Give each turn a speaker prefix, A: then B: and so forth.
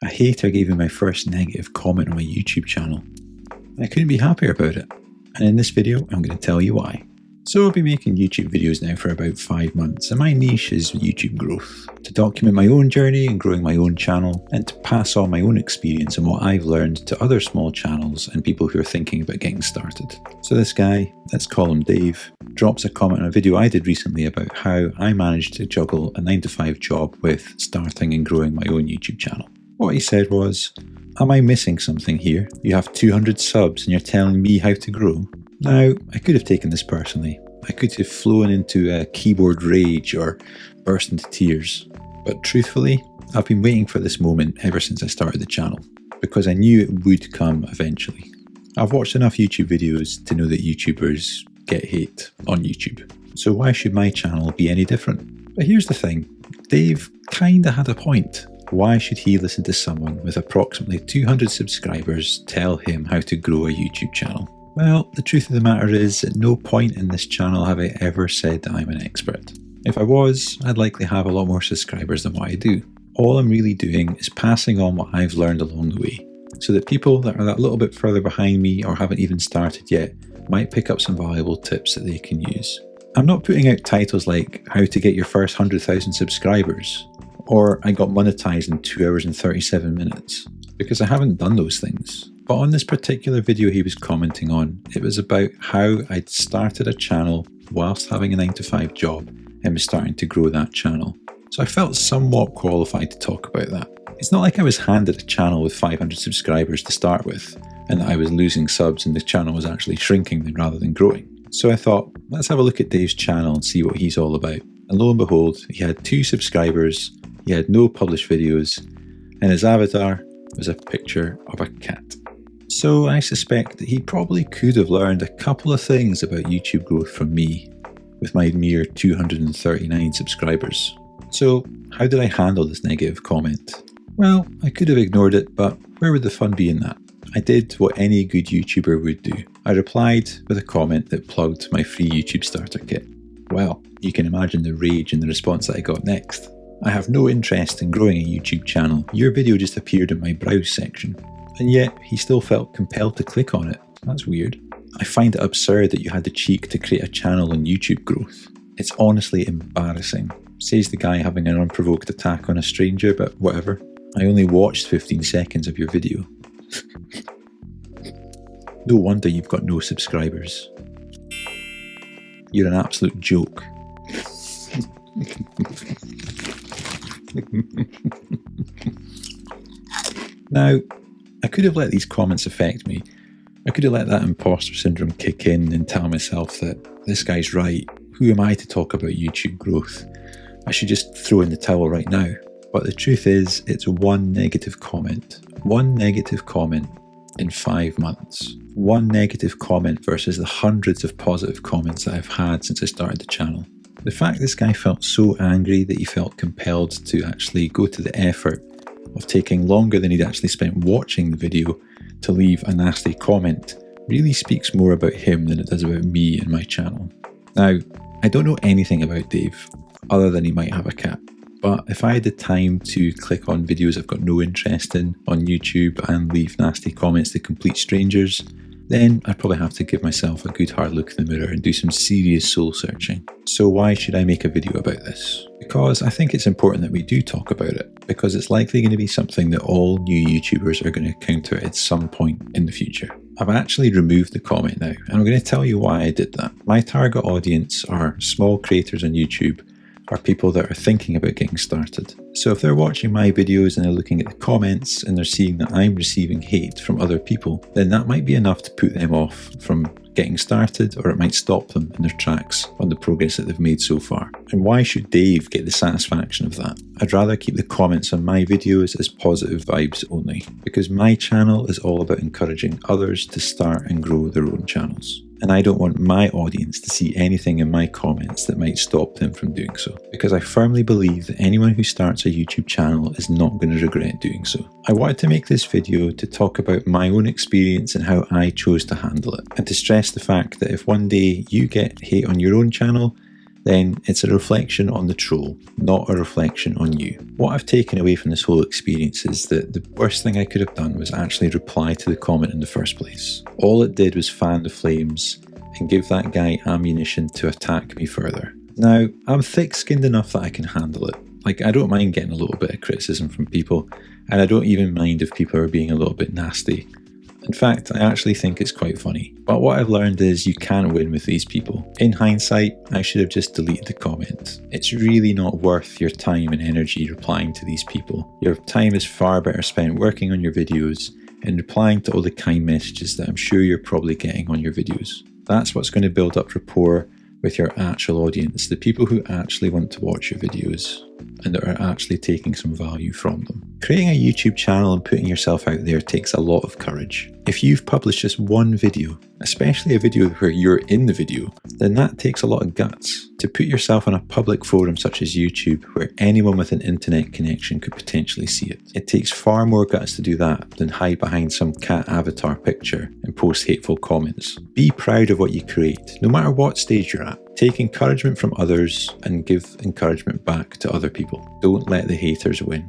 A: A hater gave me my first negative comment on my YouTube channel. I couldn't be happier about it, and in this video I'm going to tell you why. So I've been making YouTube videos now for about 5 months, and my niche is YouTube growth. To document my own journey in growing my own channel, and to pass on my own experience and what I've learned to other small channels and people who are thinking about getting started. So this guy, let's call him Dave, drops a comment on a video I did recently about how I managed to juggle a 9-to-5 job with starting and growing my own YouTube channel. What he said was, "Am I missing something here? You have 200 subs and you're telling me how to grow?" Now, I could have taken this personally. I could have flown into a keyboard rage or burst into tears. But truthfully, I've been waiting for this moment ever since I started the channel, because I knew it would come eventually. I've watched enough YouTube videos to know that YouTubers get hate on YouTube. So why should my channel be any different? But here's the thing, Dave kinda had a point. Why should he listen to someone with approximately 200 subscribers tell him how to grow a YouTube channel? Well, the truth of the matter is, at no point in this channel have I ever said that I'm an expert. If I was, I'd likely have a lot more subscribers than what I do. All I'm really doing is passing on what I've learned along the way, so that people that are that little bit further behind me or haven't even started yet might pick up some valuable tips that they can use. I'm not putting out titles like how to get your first 100,000 subscribers, or I got monetized in 2 hours and 37 minutes, because I haven't done those things. But on this particular video he was commenting on, it was about how I'd started a channel whilst having a 9-to-5 job and was starting to grow that channel. So I felt somewhat qualified to talk about that. It's not like I was handed a channel with 500 subscribers to start with, and that I was losing subs and the channel was actually shrinking rather than growing. So I thought, let's have a look at Dave's channel and see what he's all about. And lo and behold, he had 2 subscribers, he had no published videos, and his avatar was a picture of a cat. So I suspect that he probably could have learned a couple of things about YouTube growth from me, with my mere 239 subscribers. So how did I handle this negative comment? Well, I could have ignored it, but where would the fun be in that? I did what any good YouTuber would do. I replied with a comment that plugged my free YouTube starter kit. Well, you can imagine the rage and the response that I got next. "I have no interest in growing a YouTube channel. Your video just appeared in my browse section." And yet, he still felt compelled to click on it. That's weird. "I find it absurd that you had the cheek to create a channel on YouTube growth. It's honestly embarrassing," says the guy having an unprovoked attack on a stranger, but whatever. "I only watched 15 seconds of your video." No wonder you've got no subscribers. You're an absolute joke. Now, I could have let these comments affect me. I could have let that imposter syndrome kick in and tell myself that this guy's right. Who am I to talk about YouTube growth? I should just throw in the towel right now. But the truth is, it's one negative comment. One negative comment in 5 months. One negative comment versus the hundreds of positive comments that I've had since I started the channel. The fact this guy felt so angry that he felt compelled to actually go to the effort of taking longer than he'd actually spent watching the video to leave a nasty comment really speaks more about him than it does about me and my channel. Now, I don't know anything about Dave, other than he might have a cat. But if I had the time to click on videos I've got no interest in on YouTube and leave nasty comments to complete strangers, then I'd probably have to give myself a good hard look in the mirror and do some serious soul searching. So why should I make a video about this? Because I think it's important that we do talk about it, because it's likely going to be something that all new YouTubers are going to encounter at some point in the future. I've actually removed the comment now, and I'm going to tell you why I did that. My target audience are small creators on YouTube, are people that are thinking about getting started. So if they're watching my videos and they're looking at the comments and they're seeing that I'm receiving hate from other people, then that might be enough to put them off from getting started, or it might stop them in their tracks on the progress that they've made so far. And why should Dave get the satisfaction of that? I'd rather keep the comments on my videos as positive vibes only, because my channel is all about encouraging others to start and grow their own channels. And I don't want my audience to see anything in my comments that might stop them from doing so, because I firmly believe that anyone who starts a YouTube channel is not going to regret doing so. I wanted to make this video to talk about my own experience and how I chose to handle it, and to stress the fact that if one day you get hate on your own channel, then it's a reflection on the troll, not a reflection on you. What I've taken away from this whole experience is that the worst thing I could have done was actually reply to the comment in the first place. All it did was fan the flames and give that guy ammunition to attack me further. Now, I'm thick-skinned enough that I can handle it. Like, I don't mind getting a little bit of criticism from people, and I don't even mind if people are being a little bit nasty. In fact, I actually think it's quite funny. But what I've learned is you can't win with these people. In hindsight, I should have just deleted the comment. It's really not worth your time and energy replying to these people. Your time is far better spent working on your videos and replying to all the kind messages that I'm sure you're probably getting on your videos. That's what's going to build up rapport with your actual audience, the people who actually want to watch your videos and that are actually taking some value from them. Creating a YouTube channel and putting yourself out there takes a lot of courage. If you've published just one video, especially a video where you're in the video, then that takes a lot of guts. To put yourself on a public forum such as YouTube, where anyone with an internet connection could potentially see it. It takes far more guts to do that than hide behind some cat avatar picture and post hateful comments. Be proud of what you create, no matter what stage you're at. Take encouragement from others and give encouragement back to other people. Don't let the haters win.